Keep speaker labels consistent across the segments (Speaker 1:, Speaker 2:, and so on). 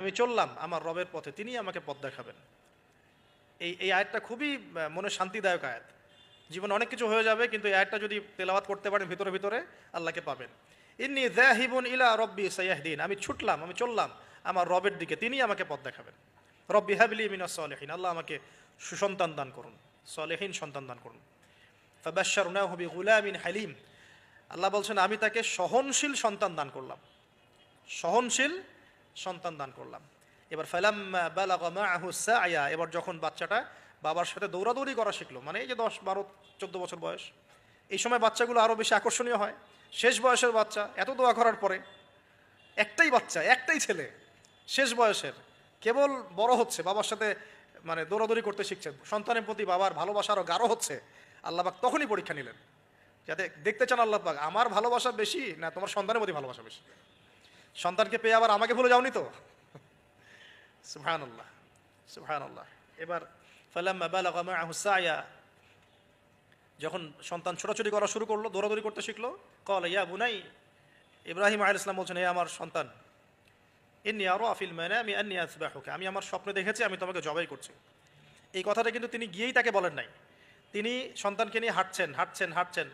Speaker 1: আমি চললাম আমার রবের পথে, তিনি আমাকে পথ দেখাবেন। এই আয়াতটা খুবই মনে শান্তিদায়ক আয়াত। জীবনে অনেক কিছু হয়ে যাবে, কিন্তু এই আয়াতটা যদি তেলাওয়াত করতে পারেন ভিতরে ভিতরে আল্লাহকে পাবেন। ইন্নী যাহিবুন ইলা রব্বি সায়াহদিন, আমি ছুটলাম, আমি চললাম আমার রবের দিকে, তিনি আমাকে পথ দেখাবেন। রব্বি হাবলি মিনাস সালিহিন, আল্লাহ আমাকে সুসন্তান দান করুন, সালেহীন সন্তান দান করুন। ফাবাশশারনাহু বিগুলামিন হালিম, আল্লাহ বলছেন আমি তাকে সহনশীল সন্তান দান করলাম, সহনশীল সন্তান দান করলাম। এবার ফালাম্মা বালাগা মাআহু সা'য়া, এবার যখন বাচ্চাটা বাবার সাথে দৌড়াদৌড়ি করা শিখলো, মানে এই যে 10, 12, 14 বছর বয়স, এই সময় বাচ্চাগুলো আরও বেশি আকর্ষণীয় হয়। শেষ বয়সের বাচ্চা, এত দোয়া করার পরে একটাই বাচ্চা, একটাই ছেলে, শেষ বয়সের, কেবল বড় হচ্ছে, বাবার সাথে মানে দৌড়াদৌড়ি করতে শিখছে, সন্তানের প্রতি বাবার ভালোবাসা আরও গাঢ় হচ্ছে। আল্লাহ পাক তখনই পরীক্ষা নিলেন, যাতে দেখতে চান আল্লাহ পাক আমার ভালোবাসা বেশি না তোমার সন্তানের প্রতি ভালোবাসা বেশি। সন্তানকে পেয়ে আবার আমাকে ভুলে যাওনি তো? সুবহানাল্লাহ, সুবহানাল্লাহ। এবার ফালাম্মা বালাগা মাআহু সা'য়া, যখন সন্তান ছোটাছুটি করা শুরু করলো, দৌড়াদৌড়ি করতে শিখলো, ক্বালা ইয়া বুনাই, ইব্রাহিম আলাইহিস সালাম বলছেন, হে আমার সন্তান, ইন্নী আরা ফিল মানামি আন্নী আযবাহুকা, আমি আমার স্বপ্নে দেখেছি আমি তোমাকে জবাই করছি। এই কথাটা কিন্তু তিনি গিয়েই তাকে বলেন নাই। তিনি সন্তানকে নিয়ে হাঁটছেন হাঁটছেন হাঁটছেন,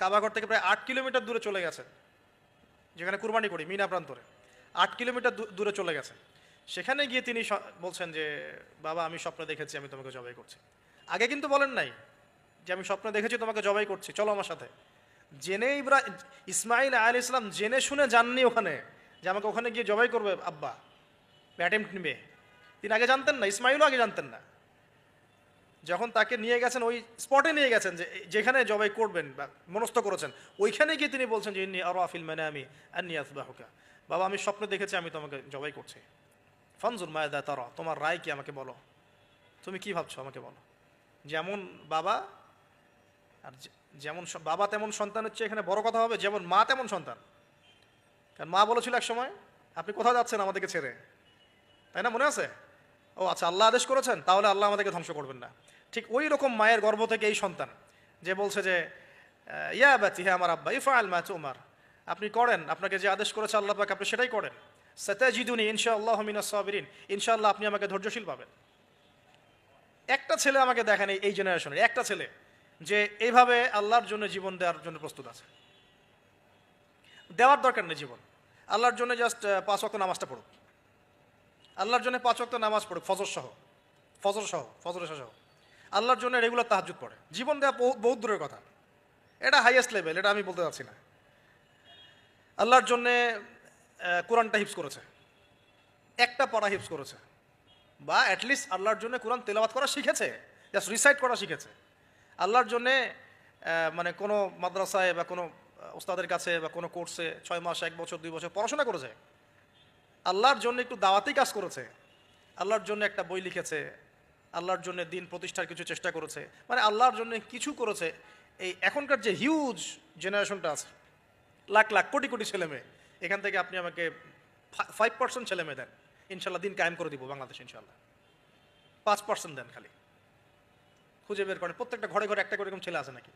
Speaker 1: কাবাঘর থেকে প্রায় 8 কিলোমিটার দূরে চলে গেছেন, যেখানে কুরবানি করি মিনা প্রান্তরে, 8 কিলোমিটার দূরে চলে গেছেন। সেখানে গিয়ে তিনি বলছেন যে বাবা আমি স্বপ্নে দেখেছি আমি তোমাকে জবাই করছি। আগে কিন্তু বলেন নাই যে আমি স্বপ্নে দেখেছি তোমাকে জবাই করছি, চলো আমার সাথে। জেনে ইসমাইল আলাইহিস সালাম জেনে শুনে যাননি ওখানে যে আমাকে ওখানে গিয়ে জবাই করবে আব্বা, অ্যাটেম্প্ট নিবে। তিনি আগে জানতেন না, ইসমাইলও আগে জানতেন না। যখন তাকে নিয়ে গেছেন, ওই স্পটে নিয়ে গেছেন যে যেখানে জবাই করবেন বা মনস্থ করেছেন, ওইখানে গিয়ে তিনি বলছেন যে ইন্নী আরা ফিল মানামি আন্নী আযবাহুকা, বাবা আমি স্বপ্নে দেখেছি আমি তোমাকে জবাই করছি। ফানজুর মাযা তারা, তোমার রায় কি আমাকে বলো, তুমি কি ভাবছো আমাকে বলো। যেমন বাবা, আর যেমন বাবা তেমন সন্তান হচ্ছে এখানে বড় কথা হবে, যেমন মা তেমন সন্তান। কারণ মা বলেছিল এক সময় আপনি কোথাও যাচ্ছেন আমাদেরকে ছেড়ে, তাই না, মনে আছে? ও আচ্ছা, আল্লাহ আদেশ করেছেন, তাহলে আল্লাহ আমাদেরকে ধ্বংস করবেন না। ঠিক ওই রকম মায়ের গর্ভ থেকে এই সন্তান যে বলছে যে ইয়া বাতি, হে আমার আব্বা, ইফআল মা তুমার, আপনি করেন, আপনাকে যে আদেশ করেছে আল্লাহ পাক আপনি সেটাই করেন। সাতাজিদুনি ইনশাআল্লাহু মিনাস সাবিরিন, ইনশাআল্লাহ আপনি আমাকে ধৈর্যশীল পাবেন। একটা ছেলে আমাকে দেখেন এই জেনারেশনের একটা ছেলে যে এইভাবে আল্লাহর জন্য জীবন দেওয়ার জন্য প্রস্তুত আছে। দেওয়ার দরকার নেই জীবন, আল্লাহর জন্য জাস্ট 5 ওয়াক্ত নামাজটা পড়ুক, আল্লাহর জন্য 5 ওয়াক্ত নামাজ পড়ুক, ফজর সহ আল্লাহর জন্য রেগুলার তাহাজ্জুদ পড়ে, জীবন দেওয়া বহুত দূরের কথা, এটা হাইয়েস্ট লেভেল, এটা আমি বলতে চাচ্ছি না। আল্লাহর জন্যে কোরআনটা হিফজ করেছে, একটা পড়া হিফজ করেছে, বা অ্যাটলিস্ট আল্লাহর জন্য কোরআন তেলাওয়াত করা শিখেছে, জাস্ট রিসাইট করা শিখেছে। আল্লাহর জন্যে মানে কোনো মাদ্রাসায় বা কোনো ওস্তাদের কাছে বা কোনো কোর্সে 6 মাস, 1 বছর, 2 বছর পড়াশোনা করেছে, আল্লাহর জন্য একটু দাওয়াতি কাজ করেছে, আল্লাহর জন্য একটা বই লিখেছে, আল্লাহর জন্য দিন প্রতিষ্ঠার কিছু চেষ্টা করেছে, মানে আল্লাহর জন্য কিছু করেছে। এই এখনকার যে হিউজ জেনারেশনটা আছে, লাখ লাখ কোটি কোটি ছেলে মেয়ে, এখান থেকে আপনি আমাকে 5% ছেলে মেয়ে দেন, ইনশাল্লাহ দিন কায়েম করে দিব বাংলাদেশ, ইনশাল্লাহ 5% দেন খালি, খুঁজে বের করেন প্রত্যেকটা ঘরে ঘরে একটা করে এরকম ছেলে আছে নাকি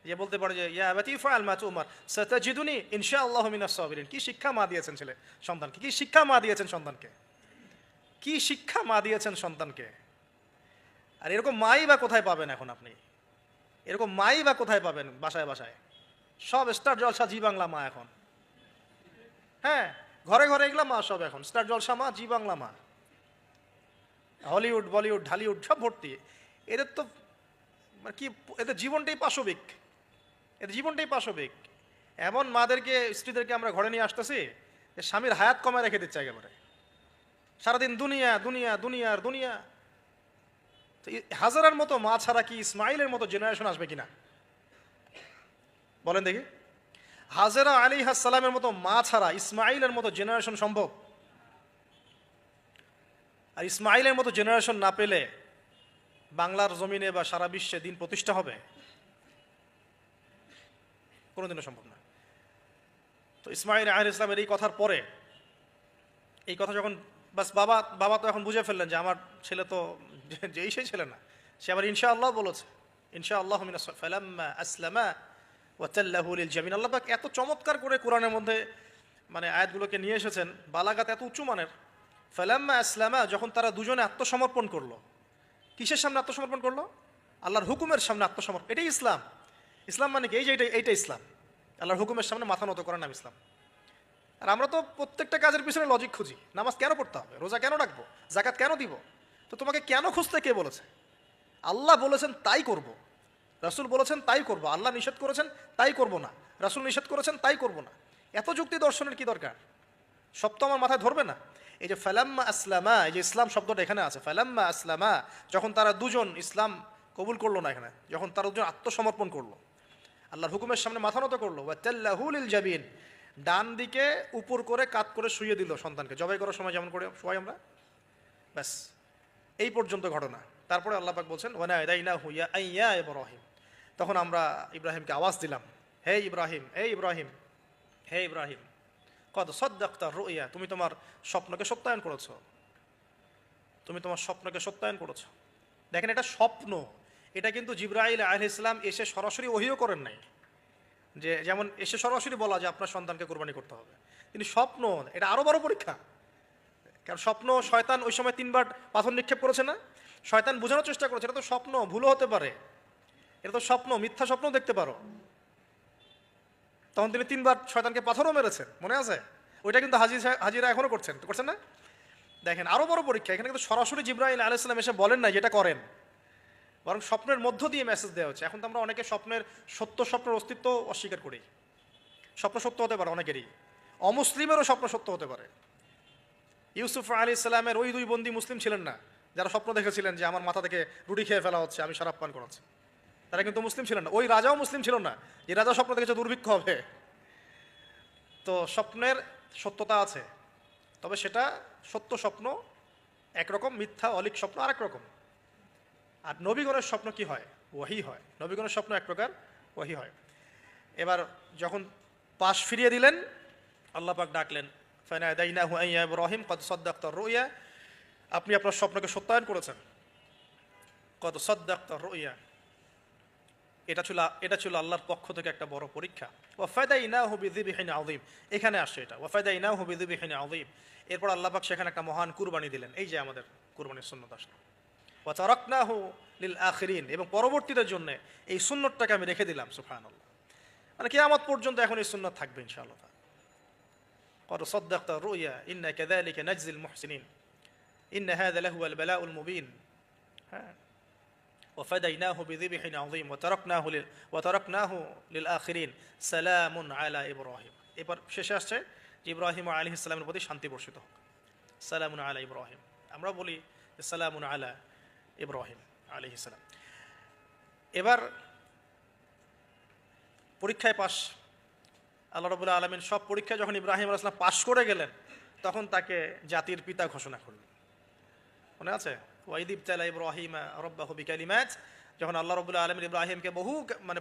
Speaker 1: যে বলতে পারে যে ইয়া আবাতি ইফআল মা তুমার সাতাজিদুনি ইনশাআল্লাহু মিনাস সাবিরিন। কি শিক্ষা মা দিয়েছেন ছেলে সন্তানকে, কি শিক্ষা মা দিয়েছেন সন্তানকে, কি শিক্ষা মা দিয়েছেন সন্তানকে। আর এরকম মাই বা কোথায় পাবেন এখন আপনি, এরকম মাই বা কোথায় পাবেন বাসায় বাসায়, সব স্টার জলসা জি বাংলা মা এখন। হ্যাঁ, ঘরে ঘরে এগুলা মা সব এখন, স্টার জলসা মা, জি বাংলা মা, হলিউড বলিউড ঢালিউড সব ভর্তি। এদের তো মানে কি, এদের জীবনটাই পাশবিক, এদের জীবনটাই পাশবিক। এমন মাদেরকে, স্ত্রীদেরকে আমরা ঘরে নিয়ে আসতেছি যে স্বামীর হায়াত কমায় রেখে দিচ্ছে একেবারে, সারাদিন দুনিয়া দুনিয়া দুনিয়ার দুনিয়া। হাজারার মতো মা ছাড়া কি ইসমাইলের মতো জেনারেশন আসবে কিনা বলেন দেখি? হাজেরা আলাইহিস সালামের মতো মা ছাড়া ইসমাইলের মতো জেনারেশন সম্ভব? আর ইসমাইলের মতো জেনারেশন না পেলে বাংলার জমিনে বা সারা বিশ্বে দিন প্রতিষ্ঠা হবে? কোনোদিনও সম্ভব না। তো ইসমাইল আলাইহিস সালামের এই কথার পরে, এই কথা যখন বাস বাবা তো এখন বুঝে ফেললেন যে আমার ছেলে তো যেই সেই ছেলে না, সে আবার ইনশাআল্লাহ বলেছে, ইনশাআল্লাহু মিনাস ফালাম্মা আসলামা ওয়া তাল্লাহু লিল জামিন। আল্লাহ পাক এত চমৎকার করে কোরআনের মধ্যে মানে আয়াতগুলোকে নিয়ে এসেছেন বালাগাত এত উঁচু মানের। ফালাম্মা আসলামা, যখন তারা দুজনে আত্মসমর্পণ করলো। কিসের সামনে আত্মসমর্পণ করলো? আল্লাহর হুকুমের সামনে আত্মসমর্পণ। এটাই ইসলাম। ইসলাম মানে কি? এই যে এইটা ইসলাম, আল্লাহর হুকুমের সামনে মাথা নত করার নাম ইসলাম। আর আমরা তো প্রত্যেকটা কাজের পিছনে লজিক খুঁজি। নামাজ কেন পড়তে হবে, রোজা কেন রাখবো, জাকাত কেন দিব? তো তোমাকে কেন খুঁজতে কে বলেছে? আল্লাহ বলেছেন তাই করব, রাসূল বলেছেন তাই করব, আল্লাহ নিষেধ করেছেন তাই করব না, রাসূল নিষেধ করেছেন তাই করব না। এত যুক্তি দর্শনের কি দরকার? সব তো আমার মাথায় ধরবে না। এই যে ফালাম্মা আসলামা, এই যে ইসলাম শব্দটা এখানে আছে, ফালাম্মা আসলামা, যখন তারা দুজন ইসলাম কবুল করলো না, এখানে যখন তারা দুজন আত্মসমর্পণ করলো, আল্লাহর হুকুমের সামনে মাথা নত করলো, ওয়াতাল্লাহু লিল জাবিন, ডান দিকে উপর করে কাত করে শুইয়ে দিল সন্তানকে, জবাই করার সময় যেমন করে শোয়াই আমরা, ব্যাস এই পর্যন্ত ঘটনা। তারপরে আল্লাহ পাক বলছেন ওয়ানাদাইনাহু ইয়া ইব্রাহিম, তখন আমরা ইব্রাহিমকে আওয়াজ দিলাম, হে ইব্রাহিম, হে ইব্রাহিম, হে ইব্রাহিম, কদ সাদ্দাকতা রুইয়া, তুমি তোমার স্বপ্নকে সত্যায়ন করেছো, তুমি তোমার স্বপ্নকে সত্যায়ন করেছো। দেখেন, এটা স্বপ্ন, এটা কিন্তু জিবরাইল আলাইহিস সালাম এসে সরাসরি ওহিও করেন নাই, যে যেমন এসে সরাসরি বলা যে আপনার সন্তানকে কোরবানি করতে হবে। তিনি স্বপ্ন, এটা আরো বড় পরীক্ষা। কারণ স্বপ্ন, শয়তান ওই সময় 3 বার পাথর নিক্ষেপ করেছে না, শয়তান বোঝানোর চেষ্টা করেছে এটা তো স্বপ্ন, ভুলও হতে পারে, এটা তো স্বপ্ন, মিথ্যা স্বপ্ন দেখতে পারো। তখন তিনি 3 বার শয়তানকে পাথরও মেরেছেন, মনে আছে? ওইটা কিন্তু হাজিরা এখনো করছেন না? দেখেন আরো বড় পরীক্ষা, এখানে কিন্তু সরাসরি জিবরাইল আলাইহিস সালাম এসে বলেন না যেটা করেন, বরং স্বপ্নের মধ্য দিয়ে মেসেজ দেওয়া হচ্ছে। এখন তো আমরা অনেকে স্বপ্নের স্বপ্নের অস্তিত্ব অস্বীকার করি। স্বপ্ন সত্য হতে পারে অনেকেরই, অমুসলিমেরও স্বপ্ন সত্য হতে পারে। ইউসুফ আলাইহিস সালামের ওই 2 বন্দী মুসলিম ছিলেন না যারা স্বপ্ন দেখেছিলেন যে আমার মাথা থেকে রুটি খেয়ে ফেলা হচ্ছে, আমি শরাব পান করাচ্ছি, তারা কিন্তু মুসলিম ছিলেন না। ওই রাজাও মুসলিম ছিল না যে রাজা স্বপ্ন দেখেছে দুর্ভিক্ষ হবে। তো স্বপ্নের সত্যতা আছে, তবে সেটা সত্য স্বপ্ন একরকম, মিথ্যা অলিক স্বপ্ন আরেক রকম। আর নবীগণের স্বপ্ন কি হয়? ওয়াহি হয়। নবীগণের স্বপ্ন এক প্রকার, ওয়াহি হয়। এবার যখন পাশ ফিরিয়ে দিলেন, আল্লাহ পাক ডাকলেন, ফানাদাইনাহু ইয়া ইব্রাহিম কদ সাদ্দাকতা রুইয়া, আপনি আপনার স্বপ্নকে সত্যায়ন করেছেন। কদ সাদ্দাকতা রুইয়া, এটা ছিল আল্লাহর পক্ষ থেকে একটা বড় পরীক্ষা। ওয়াফাদাইনাহু বিযিবহিন আযীম, এখানে আসছে এটা, ওয়াফাদাইনাহু বিযিবহিন আযীম। এরপর আল্লাহ পাক সেখানে একটা মহান কুরবানি দিলেন, এই যে আমাদের কুরবানির সুন্নাত আসলো। ওয়া তারাকনাহু লিল আখিরিন, এবং পরবর্তীদের জন্য এই সুন্নতটাকে আমি রেখে দিলাম। সুবহানাল্লাহ, মানে কিয়ামত পর্যন্ত এখন এই সুন্নাত থাকবে ইনশাআল্লাহ। কদ সাদ্দাকতা রুইয়া ইন্না কাযালিকা নাজজিল মুহসিনিন ইন্না হাযা লাহুয়াল বালাউল মুবিন। হ্যাঁ, وفديناه بذبح عظيم وتركناه للآخرين سلام على إبراهيم। এবার শেষে আসছে যে ইব্রাহিম আলাইহিস সালামের প্রতি শান্তি বর্ষিত হোক, সালামুন আলা ইব্রাহিম। আমরা বলি সালামুন আলা ইব্রাহিম আলাইহিস সালাম। এবার পরীক্ষায় পাশ, আল্লাহ রাব্বুল আলামিন সব পরীক্ষায় যখন ইব্রাহিম আলাইহিস সালাম পাশ করে গেলেন, তখন তাকে জাতির পিতা ঘোষণা করলেন। মনে আছে? ওয়াইদ ইবতালা ইব্রাহিমা রাব্বাহু বিকালিমাত, যখন আল্লাহ রাব্বুল আলামিন ইব্রাহিমকে বহু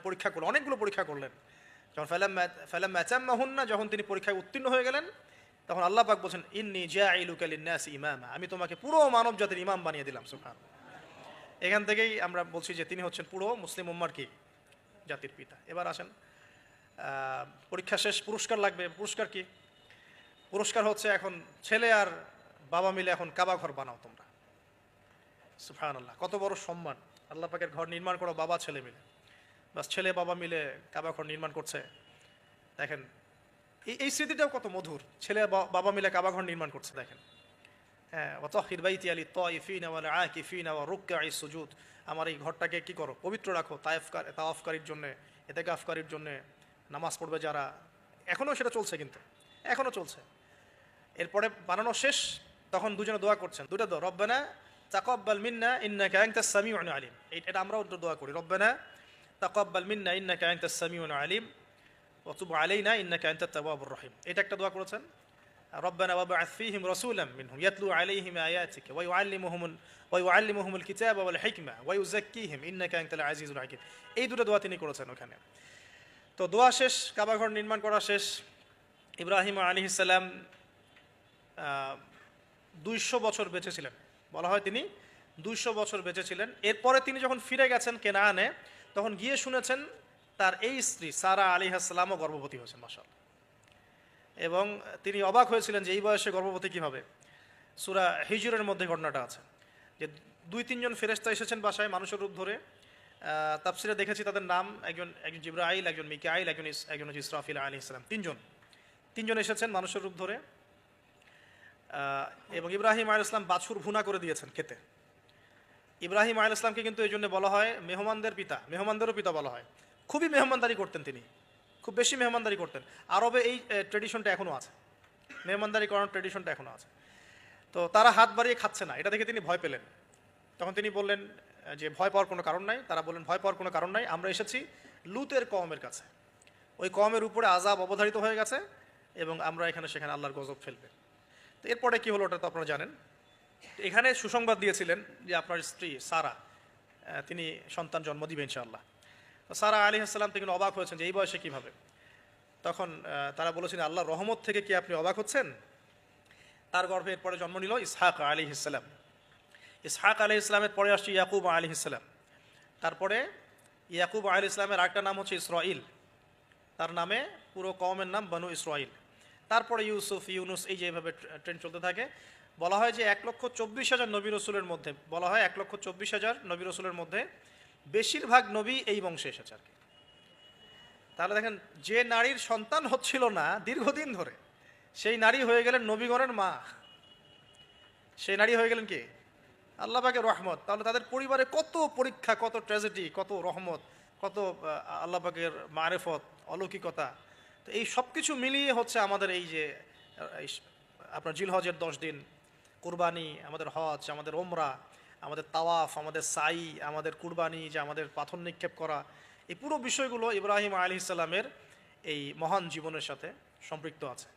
Speaker 1: পরীক্ষা করলেন, অনেকগুলো পরীক্ষা করলেন, যখন ফালাম্মা আতাম্মাহুন্না, যখন তিনি পরীক্ষায় উত্তীর্ণ হয়ে গেলেন, তখন আল্লাহ পাক বলেন ইন্নী জাইলুকা লিন-নাসি ইমামা, আমি তোমাকে পুরো মানব জাতির ইমাম বানিয়ে দিলাম। সুবহানাল্লাহ। এখান থেকেই আমরা বলছি যে তিনি হচ্ছেন পুরো মুসলিম উম্মার কি জাতির পিতা। এবার আসেন, পরীক্ষা শেষ, পুরস্কার লাগবে। পুরস্কার কি? পুরস্কার হচ্ছে এখন ছেলে আর বাবা মিলে এখন কাবা ঘর বানাও তোমরা। সুবহানাল্লাহ, কত বড় সম্মান! আল্লাহ পাকের ঘর নির্মাণ করো বাবা ছেলে মিলে, বাস ছেলে বাবা মিলে কাবা ঘর নির্মাণ করছে। দেখেন এই স্মৃতিটাও কত মধুর, ছেলে বাবা মিলে কাবা ঘর নির্মাণ করছে। দেখেন, হ্যাঁ, ওয়াতাহির বাইতি লিত-তাইফিনা ওয়াল আকিফিনা ওয়া রুকআইস সুজুদ, আমার এই ঘরটাকে কি করো, পবিত্র রাখো তাওয়াফকারীর জন্য, ইতিকাফকারীর জন্য, নামাজ পড়বে যারা। এখনো সেটা চলছে, কিন্তু এখনো চলছে। এরপরে বানানো শেষ, তখন দুজনে দোয়া করছেন, দুটো দোয়া, রব্বানা তাকাব্বাল মিন্না ইন্নাকা আনতাস সামিউল আলিম। এটা আমরাও দোয়া করি, রব্বানা তাকাব্বাল মিন্না ইন্নাকা আনতাস সামিউল আলিম ওয়া তুব আলাইনা ইন্নাকা আনতাত তাওয়াবুর রহিম। এটা একটা দোয়া করেছেন। রব্বানা ওয়াবআথ ফীহিম রাসূলাম মিনহুম ইয়াতলু আলাইহিম আয়াতিকা ওয়া ইউআল্লিমুহুমুল কিতাবা ওয়াল হিকমা ওয়া ইউযাক্কিহিম ইন্নাকা আনতাল আজিজুল হাকীম। এই দুটো দোয়া তিনি করেছেন ওখানে। তো দোয়া শেষ, কাবা ঘর নির্মাণ করা শেষ। ইব্রাহিম আলাইহিস সালাম 200 বছর বেঁচে ছিলেন, বলা হয় তিনি 200 বছর বেঁচে ছিলেন। এরপরে তিনি যখন ফিরে গেছেন কেনানে, তখন গিয়ে শুনেছেন তার এই স্ত্রী সারা আলাইহিস সালামও গর্ভবতী হয়েছেন। মাশাআল্লাহ, এবং তিনি অবাক হয়েছিলেন যে এই বয়সে গর্ভবতী কীভাবে। সূরা হিজরের মধ্যে ঘটনাটা আছে যে 2-3 জন ফেরেশতা এসেছেন বাসায় মানুষের রূপ ধরে। তাফসিরে দেখেছি তাদের নাম, একজন জিবরাইল, একজন মিকাইল, একজন হচ্ছে ইসরাফিল আলাইহিস সালাম। তিনজন এসেছেন মানুষের রূপ ধরে। এবং ইব্রাহিম আলাইহিস সালাম বাছুর ভুনা করে দিয়েছেন খেতে। ইব্রাহিম আলাইহিস সালামকে কিন্তু এই জন্য বলা হয় মেহমানদের পিতা, মেহমানদেরও পিতা বলা হয়। খুবই মেহমানদারি করতেন তিনি, খুব বেশি মেহমানদারি করতেন। আরবে এই ট্রেডিশনটা এখনও আছে, মেহমানদারি করানোর ট্রেডিশনটা এখনও আছে। তো তারা হাত বাড়িয়ে খাচ্ছে না, এটা দেখে তিনি ভয় পেলেন। তখন তিনি বললেন যে ভয় পাওয়ার কোনো কারণ নাই। তারা বললেন ভয় পাওয়ার কোনো কারণ নাই, আমরা এসেছি লুতের কওমের কাছে, ওই কওমের উপরে আযাব অবধারিত হয়ে গেছে এবং আমরা এখানে সেখানে আল্লাহর গজব ফেলবে। তো এরপরে কি হলো ওটা তো আপনারা জানেন। এখানে সুসংবাদ দিয়েছিলেন যে আপনার স্ত্রী সারা তিনি সন্তান জন্ম দিবে ইনশাআল্লাহ। তো সারা আলাইহিস সালাম তিনি অবাক হয়েছেন যে এই বয়সে কীভাবে। তখন তারা বলেছেন আল্লাহর রহমত থেকে কি আপনি অবাক হচ্ছেন। তার গর্ভে এরপরে জন্ম নিল ইসহাক আলাইহিস সালাম। ইসহাক আলাইহিস সালামের পরে আসছে ইয়াকুব আলাইহিস সালাম। তারপরে ইয়াকুব আলাইহিস সালামের আরেকটা নাম হচ্ছে ইসরাইল, তার নামে পুরো কওমের নাম বনু ইসরাইল। তারপরে ইউসুফ, ইউনুস, এই যে এভাবে ট্রেন্ড চলতে থাকে। বলা হয় যে 1,24,000 নবী রসুলের মধ্যে, বলা হয় 1,24,000 নবী রসুলের মধ্যে বেশিরভাগ নবী এই বংশে এসেছে আর কি। তাহলে দেখেন যে নারীর সন্তান হচ্ছিল না দীর্ঘদিন ধরে, সেই নারী হয়ে গেলেন নবীগণের মা। সেই নারী হয়ে গেলেন কি আল্লাহ পাকের রহমত। তাহলে তাদের পরিবারে কত পরীক্ষা, কত ট্র্যাজেডি, কত রহমত, কত আল্লাহ পাকের মারেফত, অলৌকিকতা। তো এই সব কিছু মিলিয়ে হচ্ছে আমাদের এই যে আপনার জিলহজের 10 দিন, কুরবানি, আমাদের হজ, আমাদের ওমরা, আমাদের তাওয়াফ, আমাদের সাই, আমাদের কুরবানি, যে আমাদের পাথর নিক্ষেপ করা, এই পুরো বিষয়গুলো ইব্রাহিম আলাইহিস সালামের এই মহান জীবনের সাথে সম্পৃক্ত আছে।